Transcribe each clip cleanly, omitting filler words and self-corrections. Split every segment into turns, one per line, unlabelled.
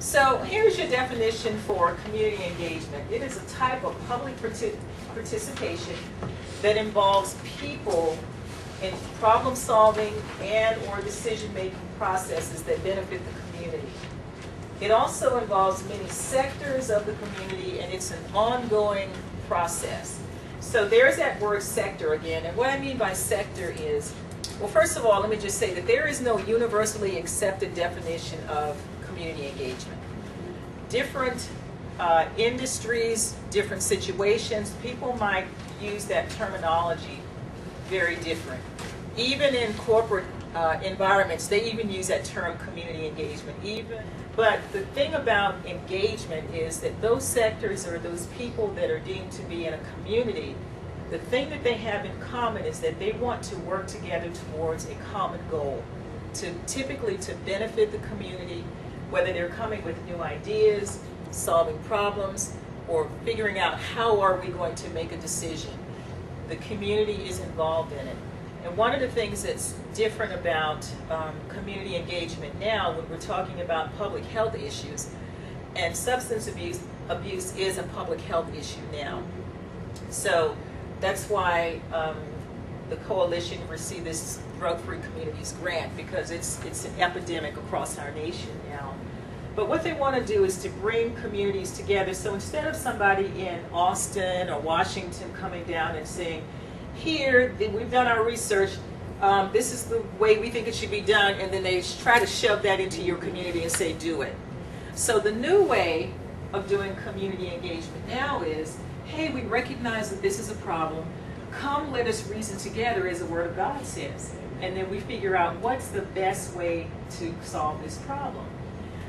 So here's your definition for community engagement. It is a type of public participation that involves people in problem solving and or decision making processes that benefit the community. It also involves many sectors of the community, and it's an ongoing process. So there's that word sector again, and what I mean by sector is, well, first of all, let me just say that there is no universally accepted definition of community engagement. Different industries, different situations, people might use that terminology very different. Even in corporate environments, they even use that term community engagement. But the thing about engagement is that those sectors or those people that are deemed to be in a community, the thing that they have in common is that they want to work together towards a common goal, typically to benefit the community, whether they're coming with new ideas, solving problems, or figuring out how are we going to make a decision. The community is involved in it. And one of the things that's different about community engagement now, when we're talking about public health issues, and substance abuse is a public health issue now. So that's why the coalition received this Drug-Free Communities grant, because it's an epidemic across our nation now. But what they want to do is to bring communities together. So instead of somebody in Austin or Washington coming down and saying, here, we've done our research, this is the way we think it should be done, and then they try to shove that into your community and say, do it. So the new way of doing community engagement now is, hey, we recognize that this is a problem. Come, let us reason together, as the Word of God says. And then we figure out what's the best way to solve this problem.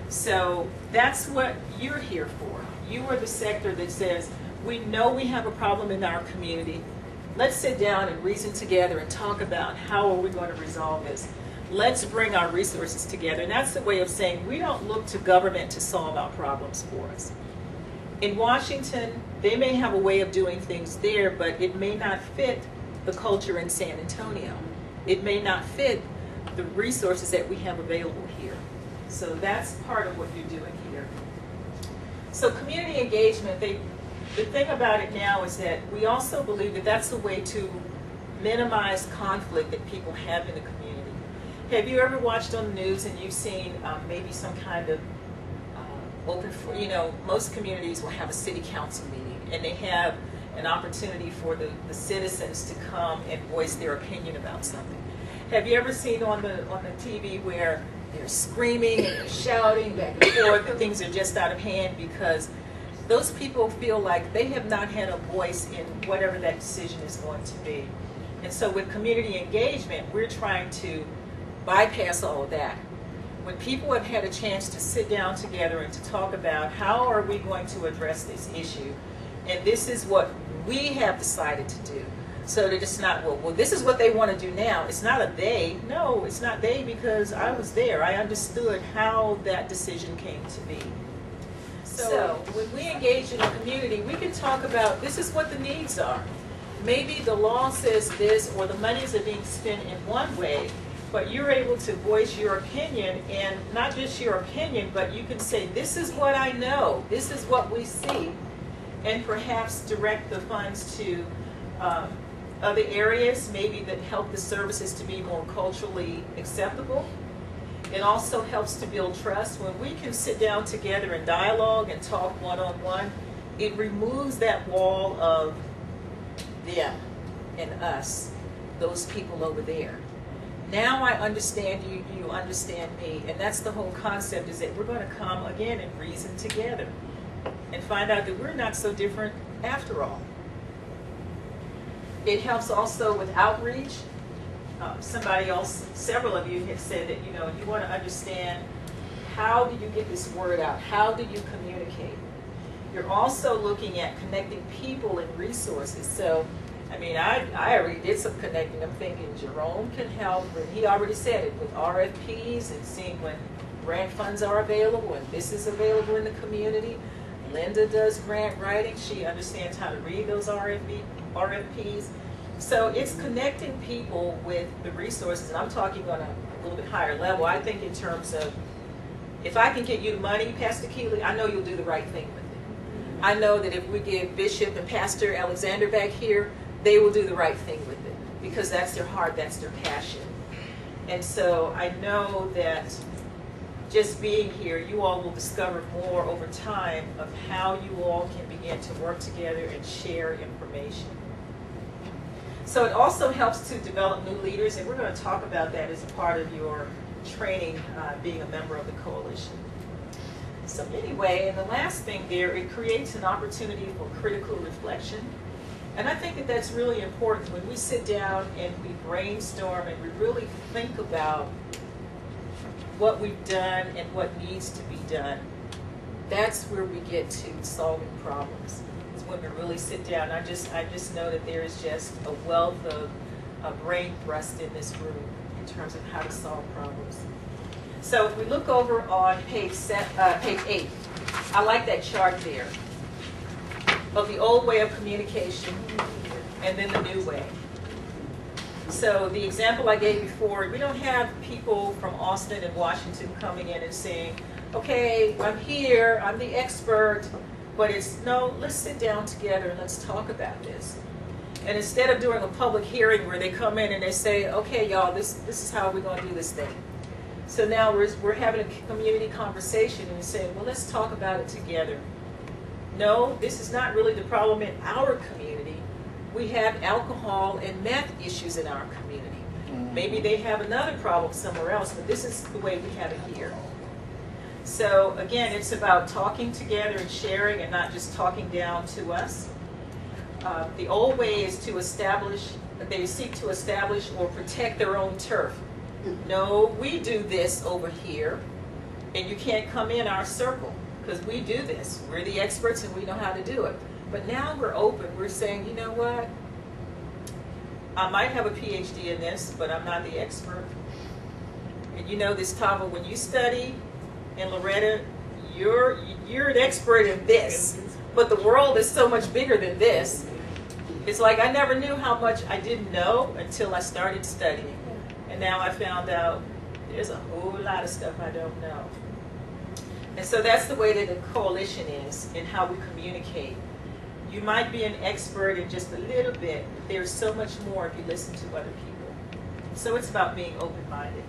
So that's what you're here for. You are the sector that says, we know we have a problem in our community. Let's sit down and reason together and talk about how are we going to resolve this. Let's bring our resources together. And that's the way of saying we don't look to government to solve our problems for us. In Washington, they may have a way of doing things there, but it may not fit the culture in San Antonio. It may not fit the resources that we have available here. So that's part of what you're doing here. So community engagement, the thing about it now is that we also believe that that's a way to minimize conflict that people have in the community. Have you ever watched on the news and you've seen maybe some kind of open, most communities will have a city council meeting, and they have an opportunity for the citizens to come and voice their opinion about something. Have you ever seen on the TV where they're screaming and they're shouting back and forth and things are just out of hand because those people feel like they have not had a voice in whatever that decision is going to be. And so with community engagement, we're trying to bypass all of that. When people have had a chance to sit down together and to talk about how are we going to address this issue, and this is what we have decided to do. So that it's not, well, this is what they want to do now. It's not a they. No, it's not they, because I was there. I understood how that decision came to be. So when we engage in a community, we can talk about this is what the needs are. Maybe the law says this, or the monies are being spent in one way, but you're able to voice your opinion, and not just your opinion, but you can say, this is what I know, this is what we see, and perhaps direct the funds to other areas, maybe that help the services to be more culturally acceptable. It also helps to build trust. When we can sit down together and dialogue and talk one-on-one, it removes that wall of them and us, those people over there. Now I understand you, you understand me, and that's the whole concept, is that we're going to come again and reason together and find out that we're not so different after all. It helps also with outreach. Somebody else, several of you have said that, you want to understand, how do you get this word out? How do you communicate? You're also looking at connecting people and resources. So, I mean, I already did some connecting. I'm thinking Jerome can help, and he already said it, with RFPs and seeing when grant funds are available and this is available in the community. Linda does grant writing. She understands how to read those RFPs. So it's connecting people with the resources, and I'm talking on a little bit higher level. I think in terms of If I can get you money, Pastor Keely, I know you'll do the right thing with it. I know that if we get Bishop and Pastor Alexander back here, they will do the right thing with it because that's their heart, that's their passion. And so I know that just being here, you all will discover more over time of how you all can begin to work together and share information. So it also helps to develop new leaders, and we're going to talk about that as a part of your training, being a member of the coalition. So anyway, and the last thing there, it creates an opportunity for critical reflection. And I think that that's really important when we sit down and we brainstorm and we really think about what we've done and what needs to be done. That's where we get to solving problems. It's when we really sit down. I just know that there is just a wealth of brain thrust in this room in terms of how to solve problems. So if we look over on page 8, I like that chart there of the old way of communication and then the new way. So the example I gave before, we don't have people from Austin and Washington coming in and saying, okay, I'm here, I'm the expert, but it's, no, let's sit down together and let's talk about this. And instead of doing a public hearing where they come in and they say, okay, y'all, this is how we're going to do this thing. So now we're having a community conversation and saying, well, let's talk about it together. No, this is not really the problem in our community. We have alcohol and meth issues in our community. Maybe they have another problem somewhere else, but this is the way we have it here. So again, it's about talking together and sharing and not just talking down to us. The old way is to establish, they seek to establish or protect their own turf. No, we do this over here, and you can't come in our circle because we do this. We're the experts and we know how to do it. But now we're open. We're saying, you know what? I might have a PhD in this, but I'm not the expert. And you know this, Tava, when you study, and Loretta, you're an expert in this, but the world is so much bigger than this. It's like I never knew how much I didn't know until I started studying. And now I found out there's a whole lot of stuff I don't know. And so that's the way that the coalition is in how we communicate. You might be an expert in just a little bit, but there's so much more if you listen to other people. So it's about being open-minded.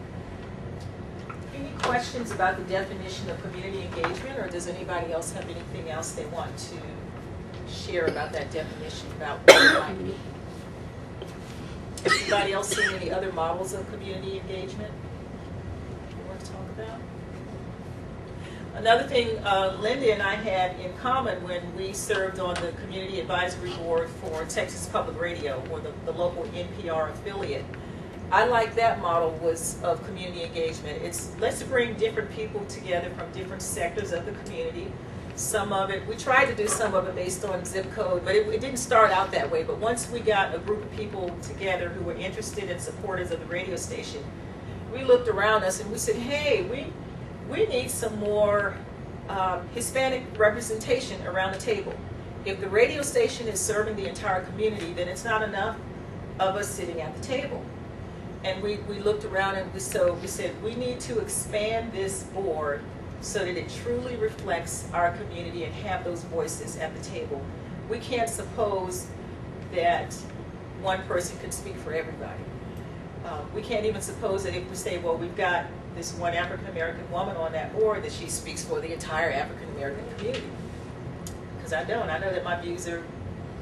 Any questions about the definition of community engagement, or does anybody else have anything else they want to share about that definition, about what it might be? Anybody else seen any other models of community engagement you want to talk about? Another thing Linda and I had in common when we served on the Community Advisory Board for Texas Public Radio, or the local NPR affiliate, I like that model was of community engagement. It's let's bring different people together from different sectors of the community. Some of it, we tried to do some of it based on zip code, but it didn't start out that way. But once we got a group of people together who were interested and supporters of the radio station, we looked around us and we said, hey, we need some more Hispanic representation around the table. If the radio station is serving the entire community, then it's not enough of us sitting at the table. And we looked around and we said, we need to expand this board so that it truly reflects our community and have those voices at the table. We can't suppose that one person can speak for everybody. We can't even suppose that if we say, well, we've got this one African-American woman on that board, that she speaks for the entire African-American community. Because I don't. I know that my views are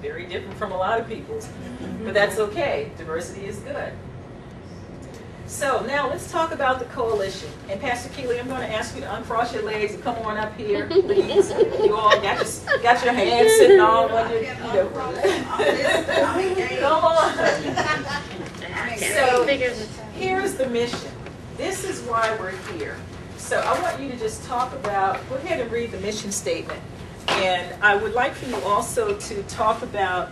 very different from a lot of people's, but that's okay. Diversity is good. So now let's talk about the coalition. And Pastor Keely, I'm going to ask you to uncross your legs and come on up here, please. You all got your hands sitting all under, you know. Come on. So here's the mission. This is why we're here. So I want you to just talk about, go ahead and read the mission statement. And I would like for you also to talk about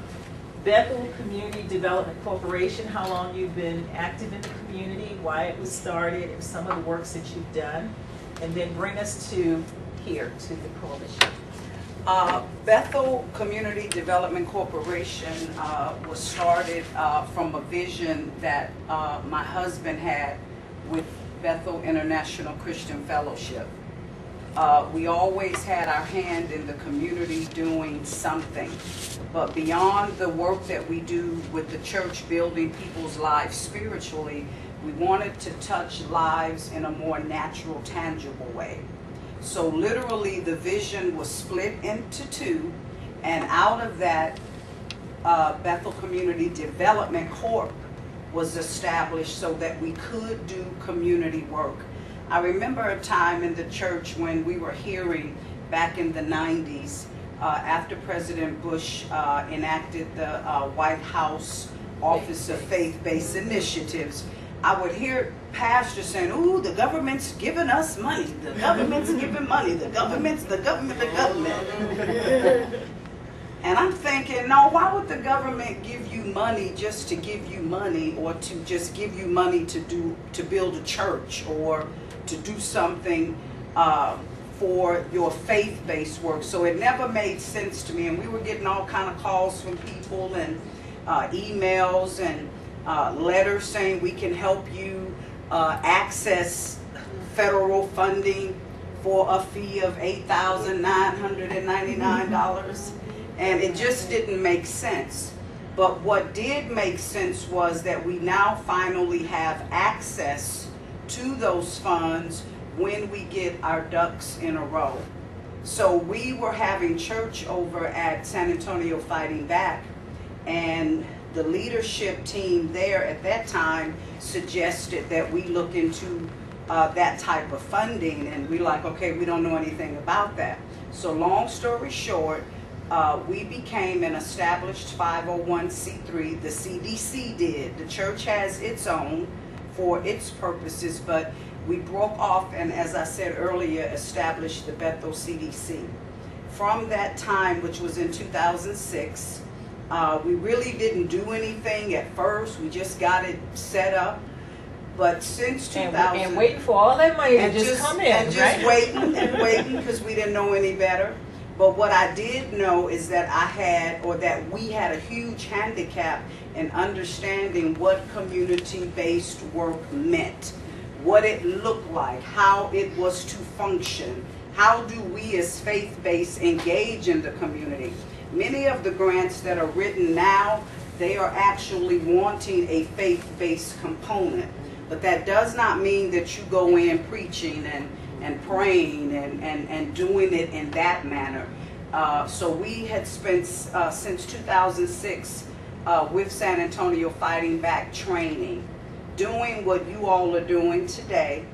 Bethel Community Development Corporation, how long you've been active in the community, why it was started, and some of the works that you've done, and then bring us to here, to the coalition.
Bethel Community Development Corporation was started from a vision that my husband had with Bethel International Christian Fellowship. We always had our hand in the community doing something. But beyond the work that we do with the church building people's lives spiritually, we wanted to touch lives in a more natural, tangible way. So literally the vision was split into two, and out of that, Bethel Community Development Corp was established so that we could do community work. I remember a time in the church when we were hearing back in the 90s, after President Bush enacted the White House Office of Faith-Based Initiatives, I would hear pastors saying, ooh, the government's giving us money, the government's giving money, the government. And I'm thinking, no, why would the government give you money just to give you money, or to just give you money to build a church, or to do something for your faith-based work? So it never made sense to me, and we were getting all kind of calls from people and emails and letters saying we can help you access federal funding for a fee of $8,999. And it just didn't make sense. But what did make sense was that we now finally have access to those funds when we get our ducks in a row. So we were having church over at San Antonio Fighting Back, and the leadership team there at that time suggested that we look into that type of funding, and we like, okay, we don't know anything about that. So long story short, we became an established 501c3. The CDC did. The church has its own for its purposes, but we broke off and, as I said earlier, established the Bethel CDC. From that time, which was in 2006, we really didn't do anything at first. We just got it set up. But since 2000...
And waiting for all that money to just come in,
and just waiting and waiting, because we didn't know any better. But what I did know is that we had a huge handicap in understanding what community-based work meant, what it looked like, how it was to function, how do we as faith-based engage in the community. Many of the grants that are written now, they are actually wanting a faith-based component. But that does not mean that you go in preaching and praying and doing it in that manner. So we had spent since 2006 with San Antonio Fighting Back training, doing what you all are doing today,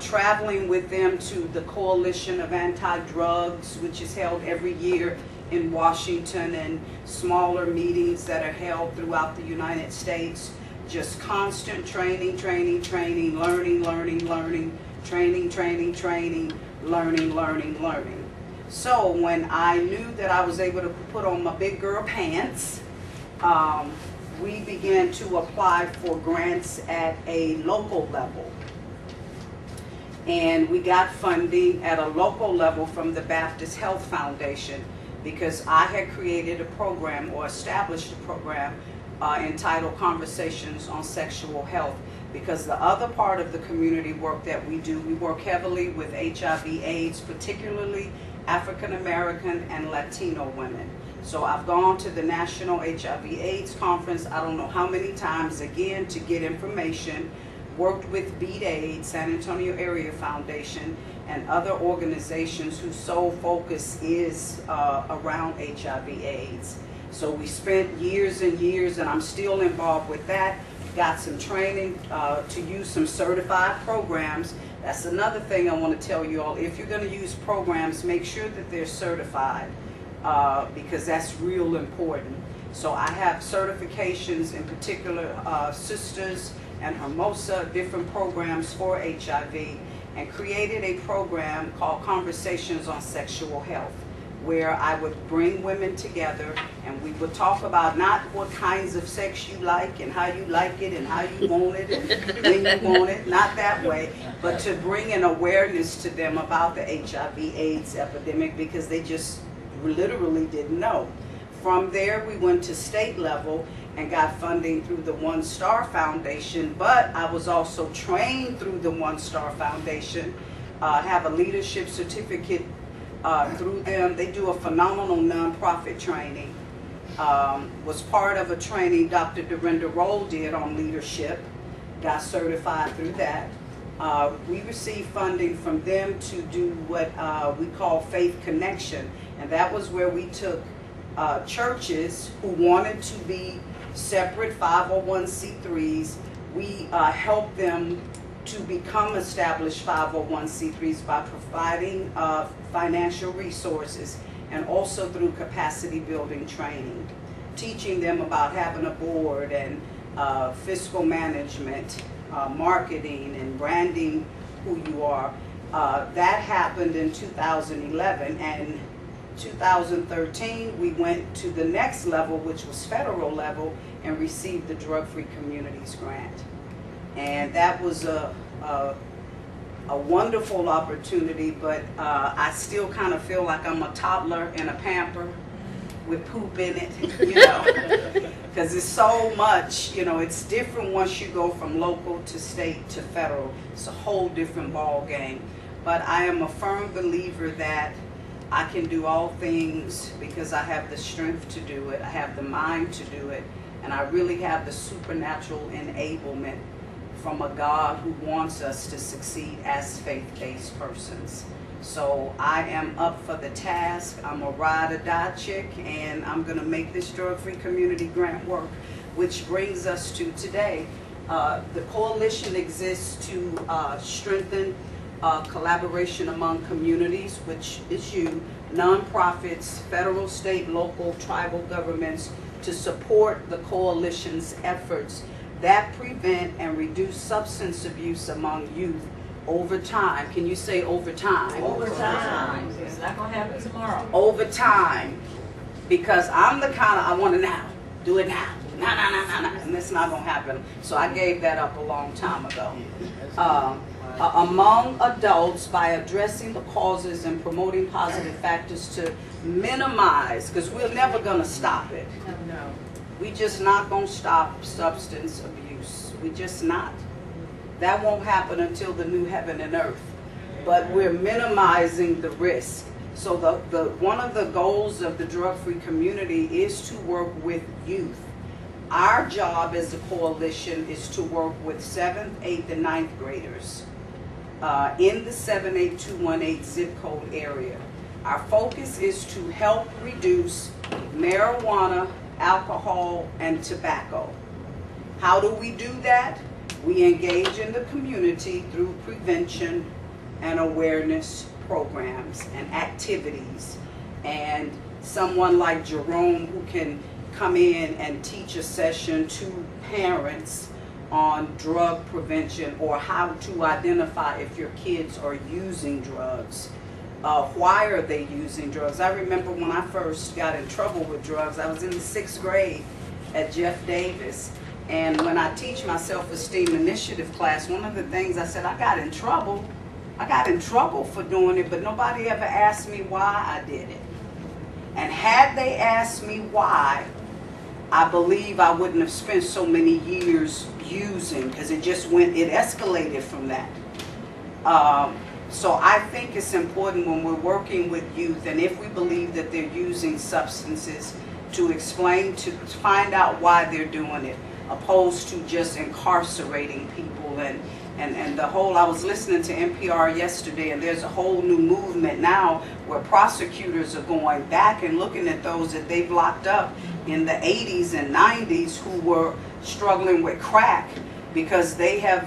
traveling with them to the Coalition of Anti-Drugs, which is held every year in Washington, and smaller meetings that are held throughout the United States. Just constant training, learning, training, learning. So when I knew that I was able to put on my big girl pants, we began to apply for grants at a local level. And we got funding at a local level from the Baptist Health Foundation, because I had created a program, or established a program, entitled Conversations on Sexual Health, because the other part of the community work that we do, we work heavily with HIV/AIDS, particularly African American and Latino women. So I've gone to the National HIV/AIDS Conference, I don't know how many times, again, to get information, worked with Beat AIDS, San Antonio Area Foundation, and other organizations whose sole focus is around HIV/AIDS. So we spent years and years, and I'm still involved with that. Got some training to use some certified programs. That's another thing I want to tell you all. If you're going to use programs, make sure that they're certified, because that's real important. So I have certifications, in particular Sisters and Hermosa, different programs for HIV, and created a program called Conversations on Sexual Health, where I would bring women together and we would talk about not what kinds of sex you like and how you like it and how you want it and when you want it, not that way, but to bring an awareness to them about the HIV/AIDS epidemic, because they just literally didn't know. From there, we went to state level and got funding through the One Star Foundation, but I was also trained through the One Star Foundation have a leadership certificate through them. They do a phenomenal nonprofit training. Was part of a training Dr. Dorinda Rolle did on leadership, got certified through that. We received funding from them to do what we call Faith Connection, and that was where we took churches who wanted to be separate 501c3s. We helped them to become established 501c3s by providing financial resources and also through capacity building training, teaching them about having a board and fiscal management, marketing and branding who you are. That happened in 2011, and 2013 we went to the next level, which was federal level, and received the Drug-Free Communities grant. And that was a wonderful opportunity, but I still kind of feel like I'm a toddler in a pamper with poop in it, you know, because it's so much, you know, it's different once you go from local to state to federal. It's a whole different ball game. But I am a firm believer that I can do all things because I have the strength to do it, I have the mind to do it, and I really have the supernatural enablement from a God who wants us to succeed as faith-based persons. So I am up for the task. I'm a ride or die chick, and I'm going to make this drug-free community grant work, which brings us to today. The coalition exists to strengthen collaboration among communities, which is you, nonprofits, federal, state, local, tribal governments, to support the coalition's efforts that prevent and reduce substance abuse among youth over time. Can you say over time?
Over time. It's not going to happen tomorrow.
Over time. Because I'm the kind of, I want to now. Do it now. Nah. And it's not going to happen. So I gave that up a long time ago. Among adults, by addressing the causes and promoting positive factors to minimize, because we're never going to stop it.
No.
We just not going to stop substance abuse. We just not. That won't happen until the new heaven and earth. But we're minimizing the risk. So one of the goals of the drug-free community is to work with youth. Our job as a coalition is to work with 7th, 8th, and 9th graders in the 78218 zip code area. Our focus is to help reduce marijuana, alcohol, and tobacco. How do we do that? We engage in the community through prevention and awareness programs and activities. And someone like Jerome, who can come in and teach a session to parents on drug prevention or how to identify if your kids are using drugs. Why are they using drugs? I remember when I first got in trouble with drugs, I was in the 6th grade at Jeff Davis. And when I teach my self-esteem initiative class, one of the things I said, I got in trouble for doing it, but nobody ever asked me why I did it. And had they asked me why, I believe I wouldn't have spent so many years using, because it escalated from that. So I think it's important when we're working with youth, and if we believe that they're using substances, to explain, to find out why they're doing it, opposed to just incarcerating people. And the whole, I was listening to NPR yesterday, and there's a whole new movement now where prosecutors are going back and looking at those that they've locked up in the 80s and 90s who were struggling with crack, because they have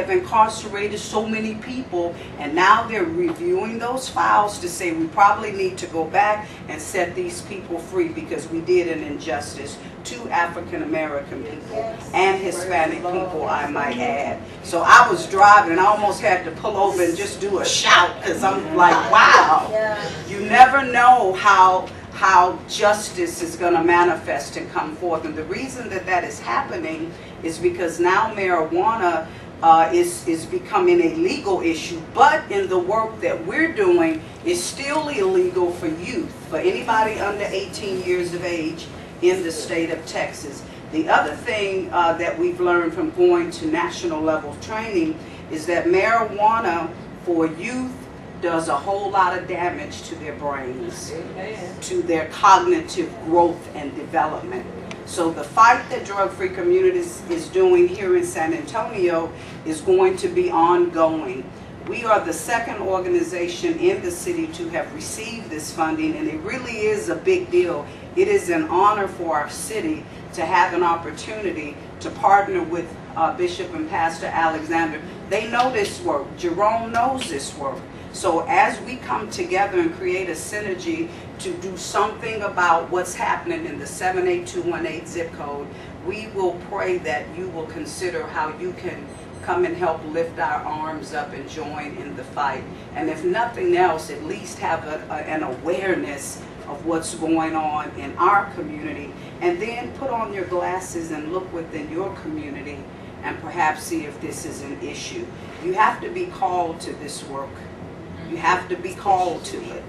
incarcerated so many people, and now they're reviewing those files to say we probably need to go back and set these people free because we did an injustice to African American people and Hispanic people, I might add. So I was driving and I almost had to pull over and just do a shout, because I'm like, wow, you never know how justice is going to manifest and come forth. And the reason that is happening is because now marijuana is becoming a legal issue, but in the work that we're doing is still illegal for youth, for anybody under 18 years of age in the state of Texas. The other thing that we've learned from going to national level training is that marijuana for youth does a whole lot of damage to their brains,
Amen.
to their cognitive growth and development. So the fight that Drug-Free Communities is doing here in San Antonio is going to be ongoing. We are the second organization in the city to have received this funding, and it really is a big deal. It is an honor for our city to have an opportunity to partner with Bishop and Pastor Alexander. They know this work. Jerome knows this work. So as we come together and create a synergy to do something about what's happening in the 78218 zip code, we will pray that you will consider how you can come and help lift our arms up and join in the fight. And if nothing else, at least have an awareness of what's going on in our community, and then put on your glasses and look within your community and perhaps see if this is an issue. You have to be called to this work. You have to be called to it.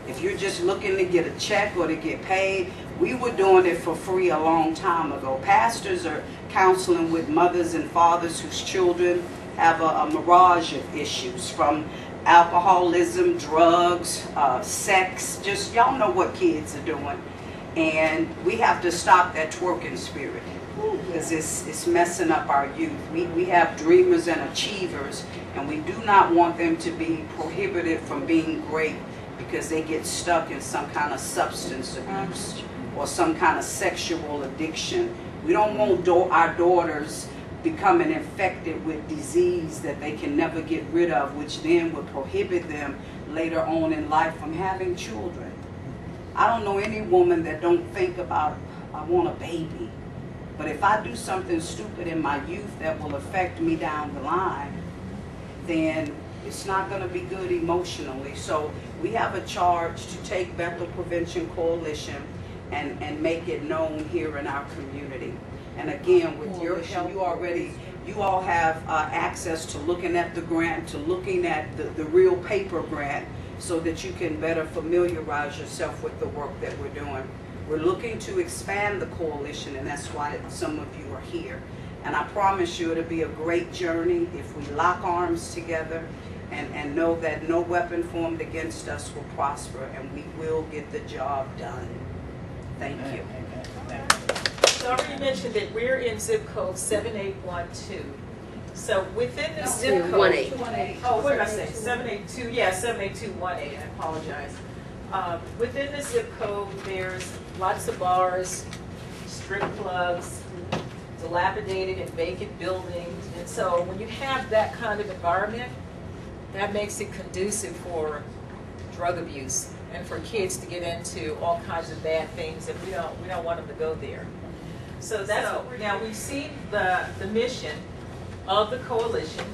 If you're just looking to get a check or to get paid, we were doing it for free a long time ago. Pastors are counseling with mothers and fathers whose children have a mirage of issues, from alcoholism, drugs, sex, just y'all know what kids are doing. And we have to stop that twerking spirit, because it's messing up our youth. We have dreamers and achievers, and we do not want them to be prohibited from being great because they get stuck in some kind of substance abuse or some kind of sexual addiction. We don't want our daughters becoming infected with disease that they can never get rid of, which then would prohibit them later on in life from having children. I don't know any woman that don't think about, I want a baby. But if I do something stupid in my youth that will affect me down the line, then it's not going to be good emotionally. So we have a charge to take Bethel Prevention Coalition and make it known here in our community. And again, with your help, you all have access to looking at the grant, to looking at the real paper grant, so that you can better familiarize yourself with the work that we're doing. We're looking to expand the coalition, and that's why some of you are here. And I promise you it'll be a great journey if we lock arms together and know that no weapon formed against us will prosper, and we will get the job done. Thank you.
So I already mentioned that we're in zip code 7812. So within the zip code,
18.
oh, what did I say? 782, yeah, 78218, I apologize. Within the zip code, there's lots of bars, strip clubs, dilapidated and vacant buildings. And so when you have that kind of environment, that makes it conducive for drug abuse and for kids to get into all kinds of bad things, and we don't want them to go there. So that's now we've seen the mission of the coalition.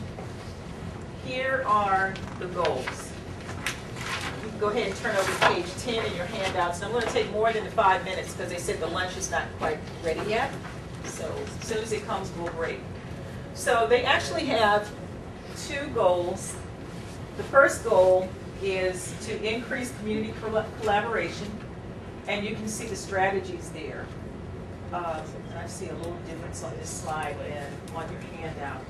Here are the goals. You can go ahead and turn over to page 10 in your handouts. And I'm going to take more than the 5 minutes because they said the lunch is not quite ready yet. So as soon as it comes, we'll break. So they actually have 2 goals. The first goal is to increase community collaboration, and you can see the strategies there. I see a little difference on this slide and on your handout.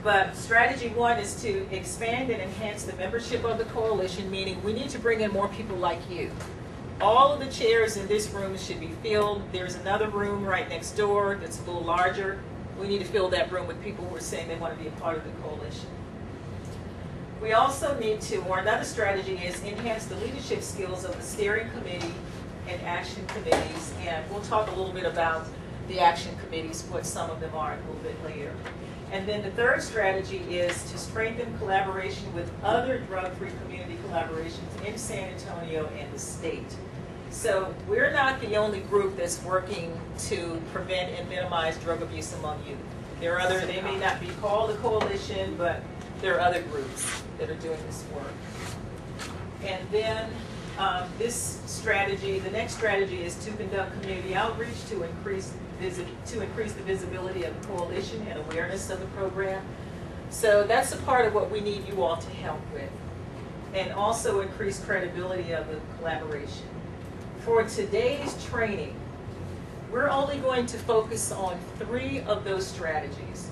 But strategy 1 is to expand and enhance the membership of the coalition, meaning we need to bring in more people like you. All of the chairs in this room should be filled. There's another room right next door that's a little larger. We need to fill that room with people who are saying they want to be a part of the coalition. We also need to, or another strategy is enhance the leadership skills of the steering committee and action committees, and we'll talk a little bit about the action committees, what some of them are a little bit later. And then the third strategy is to strengthen collaboration with other drug-free community collaborations in San Antonio and the state. So we're not the only group that's working to prevent and minimize drug abuse among youth. There are other, they may not be called a coalition, but there are other groups that are doing this work. And then this strategy, the next strategy is to conduct community outreach to increase the visibility of the coalition and awareness of the program. So that's a part of what we need you all to help with. And also increase credibility of the collaboration. For today's training, we're only going to focus on 3 of those strategies.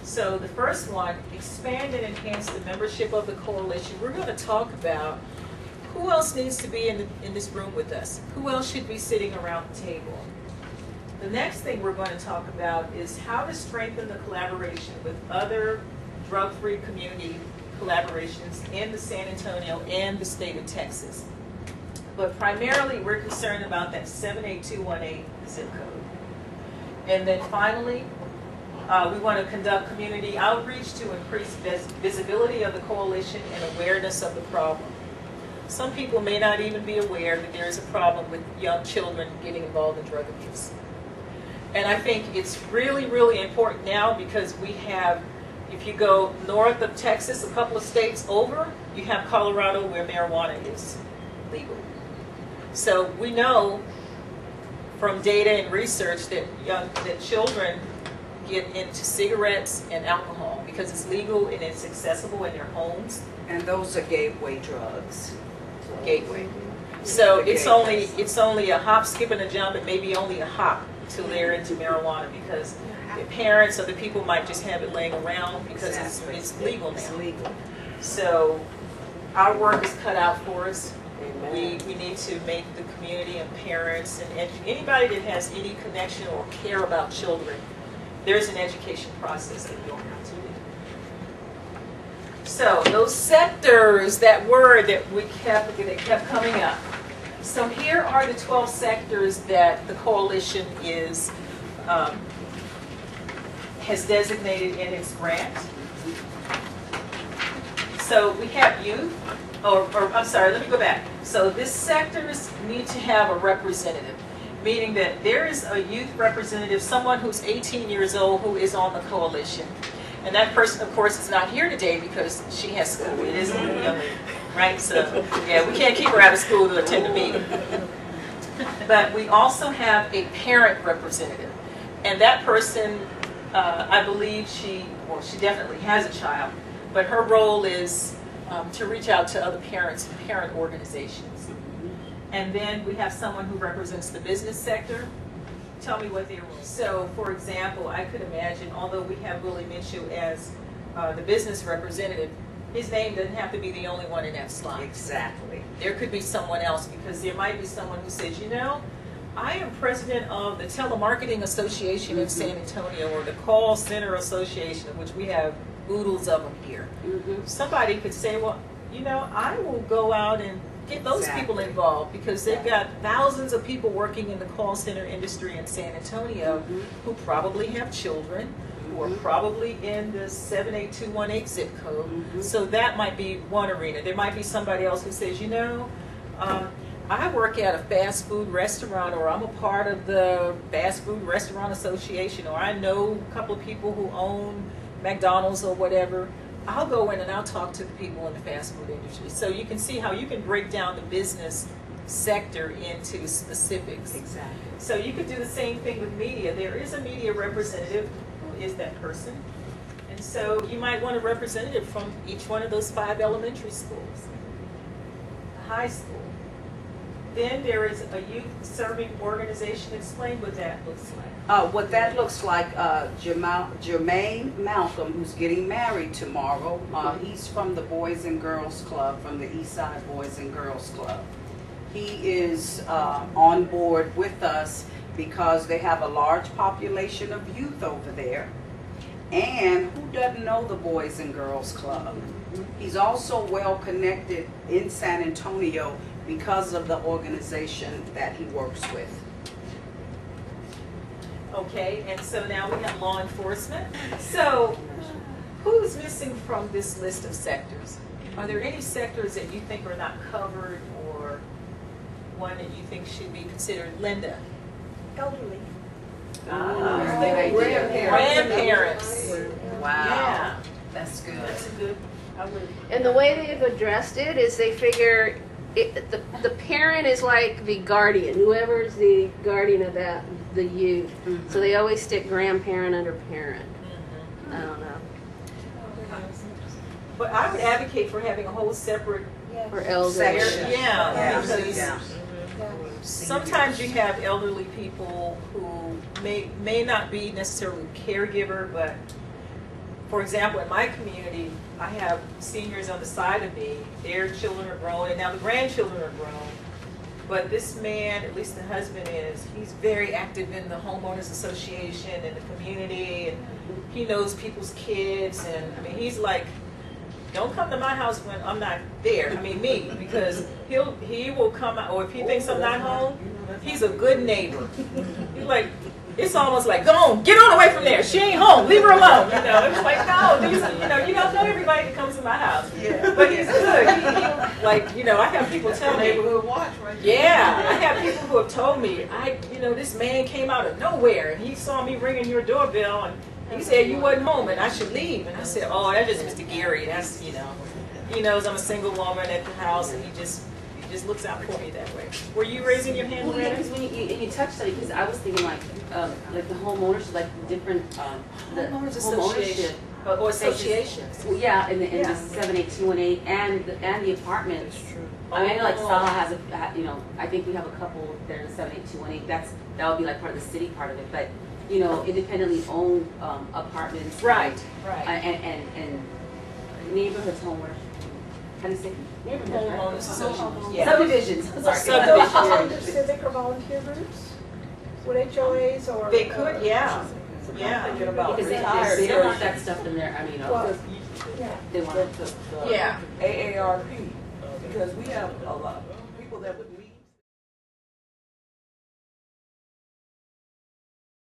So the first one, expand and enhance the membership of the coalition. We're going to talk about who else needs to be in this room with us. Who else should be sitting around the table? The next thing we're going to talk about is how to strengthen the collaboration with other drug-free community collaborations in the San Antonio and the state of Texas. But primarily, we're concerned about that 78218 zip code. And then finally, we want to conduct community outreach to increase visibility of the coalition and awareness of the problem. Some people may not even be aware that there is a problem with young children getting involved in drug abuse. And I think it's really, really important now because we have, if you go north of Texas, a couple of states over, you have Colorado where marijuana is legal. So we know from data and research that children get into cigarettes and alcohol because it's legal and it's accessible in their homes.
And those are gateway drugs.
Gateway. So it's only a hop, skip, and a jump, and maybe only a hop till they're into marijuana because the parents or the people might just have it laying around because it's legal now.
It's legal.
So our work is cut out for us.
Amen.
We need to make the community and parents and anybody that has any connection or care about children, there's an education process that you'll have to do. So those sectors, that word that kept coming up. So here are the 12 sectors that the coalition has designated in its grant. So we have youth, or I'm sorry, let me go back. So these sectors need to have a representative, meaning that there is a youth representative, someone who's 18 years old who is on the coalition. And that person, of course, is not here today because she has school. It is a young lady, right? So, yeah, we can't keep her out of school to attend a meeting. But we also have a parent representative. And that person, I believe she definitely has a child, but her role is to reach out to other parents and parent organizations. And then we have someone who represents the business sector. Tell me what their role is. So, for example, I could imagine, although we have Willie Minshew as the business representative, his name doesn't have to be the only one in that slot.
Exactly.
There could be someone else because there might be someone who says, you know, I am president of the Telemarketing Association of San Antonio or the Call Center Association, of which we have oodles of them here. Somebody could say, well, you know, I will go out and get those people involved because they've got thousands of people working in the call center industry in San Antonio who probably have children who are probably in the 78218 zip code. So that might be one arena. There might be somebody else who says, you know, I work at a fast food restaurant, or I'm a part of the Fast Food Restaurant Association, or I know a couple of people who own McDonald's or whatever. I'll go in and I'll talk to the people in the fast food industry. So you can see how you can break down the business sector into specifics.
Exactly.
So you could do the same thing with media. There is a media representative who is that person. And so you might want a representative from each one of those 5 elementary schools, a high school. Then there is a youth serving organization. Explain what that looks like.
What that looks like, Jermaine Malcolm, who's getting married tomorrow, he's from the Boys and Girls Club, from the Eastside Boys and Girls Club. He is on board with us because they have a large population of youth over there. And who doesn't know the Boys and Girls Club? He's also well connected in San Antonio because of the organization that he works with.
Okay, and so now we have law enforcement. So who's missing from this list of sectors? Are there any sectors that you think are not covered or one that you think should be considered? Linda?
Elderly.
Grandparents.
Wow.
Yeah,
That's good.
that's a good, I would.
And the way they've addressed it is they figure the parent is like the guardian, whoever's the guardian of the youth. So they always stick grandparent under parent. I don't know.
But I would advocate for having a whole separate,
For elderly.
Section.
yeah, because
Yeah.
sometimes you have elderly people who may not be necessarily caregiver, but for example, in my community, I have seniors on the side of me. Their children are grown, and now the grandchildren are grown. But this man, at least the husband is, he's very active in the homeowners association and the community, and he knows people's kids. And I mean, he's like, don't come to my house when I'm not there. I mean, me, because he will come out, or if he thinks I'm not home, he's a good neighbor. He's like, it's almost like, go on, get on away from there. She ain't home. Leave her alone. You know, it's like, no, these are, you know, you don't know everybody that comes to my house.
Yeah.
But he's good. He, like, you know, I have people tell me.
Neighborhood watch, right? there.
Yeah, I have people who have told me, you know, this man came out of nowhere and he saw me ringing your doorbell and he said you wasn't home and I should leave. And I said, oh, that's just Mr. Gary. That's, you know, he knows I'm a single woman at the house and he just looks out for me that way. Were you raising your hand,
Well, yeah,
Loretta?
because when you touched on it, because I was thinking like the homeowners, like different the
Homeowners
homeownership.
association. Or associations.
Well, yeah, and the
Yeah.
78218 and the apartments.
That's true.
I mean, I know like
Oh.
Salah has a, you know, I think we have a couple there in 78218. That would be like part of the city part of it, but you know, independently owned apartments.
Right, right.
And neighborhoods, homeowners. How do you say? Neighborhoods, right?
Homeowners associations. Yeah.
Subdivisions. Sorry.
Subdivisions.
Under civic or volunteer groups? Would HOAs or?
They could, yeah. Yeah.
Thinking about
Because
retired.
they don't want that stuff in there. I mean,
Well, yeah.
they want.
The
Yeah.
AARP, because we have a lot of people that would